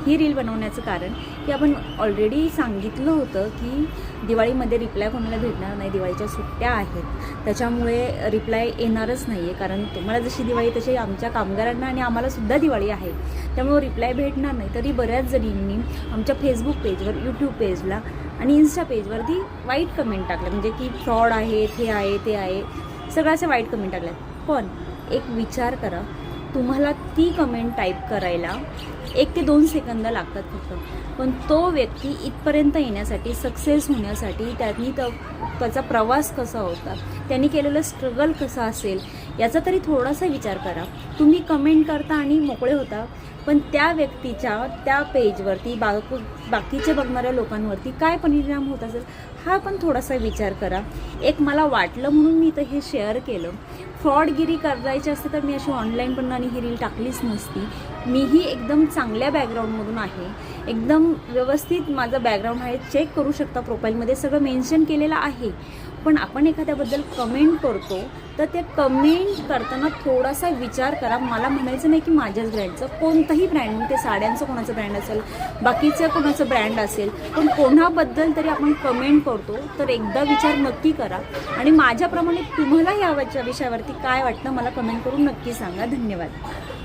ही reel बनवण्याचं कारण की आपण ऑलरेडी सांगितलं होतं की दिवाळीमध्ये रिप्लाय कोणाला भेटणार नाही, दिवाळीच्या सुट्ट्या आहेत, त्याच्यामुळे रिप्लाय येणारच नाही आहे. कारण तुम्हाला जशी दिवाळी तशी आमच्या कामगारांना आणि आम्हालासुद्धा दिवाळी आहे, त्यामुळे रिप्लाय भेटणार नाही. तरी बऱ्याच जणींनी आमच्या फेसबुक पेजवर, यूट्यूब पेजला आणि इन्स्टा पेजवरती वाईट कमेंट टाकल्या, म्हणजे की फ्रॉड आहे, हे आहे, ते आहे, सगळ्याच्या वाईट कमेंट टाकल्यात. पण एक विचार करा, तुम्हाला ती कमेंट टाईप करायला 1 ते 2 सेकंद लागतात फक्त, पण तो व्यक्ती इथपर्यंत येण्यासाठी, सक्सेस होण्यासाठी त्यांनी त्याचा प्रवास कसा होता, त्यांनी केलेलं स्ट्रगल कसा असेल याचा तरी थोडासा विचार करा. तुम्ही कमेंट करता आणि मोकळे होता, पण त्या व्यक्तीच्या त्या पेजवरती बाकीचे बघणाऱ्या लोकांवरती काय परिणाम होत असेल हा पण थोडासा विचार करा. एक मला वाटलं म्हणून मी इथं हे शेअर केलं. फ्रॉडगिरी करायची असते तर मी अशी ऑनलाईन पण आणि ही रील टाकलीच नसती. मीही एकदम चांगल्या बॅकग्राऊंडमधून आहे, एकदम व्यवस्थित माझं बॅकग्राऊंड आहे, चेक करू शकता, प्रोफाईलमध्ये सगळं मेन्शन केलेलं आहे. पण आपण एखाद्याबद्दल कमेंट करतो तर ते कमेंट करताना थोडासा विचार करा. मला म्हणायचं नाही की माझ्याच ब्रँडचं, कोणतंही ब्रँड, ते साड्यांचं कोणाचं ब्रँड असेल, बाकीचं कोणाचं ब्रँड असेल, पण कोणाबद्दल तरी आपण कमेंट करतो तर एकदा विचार नक्की करा. आणि माझ्याप्रमाणे तुम्हाला या विषयावरती काय वाटतं मला कमेंट करून नक्की सांगा. धन्यवाद.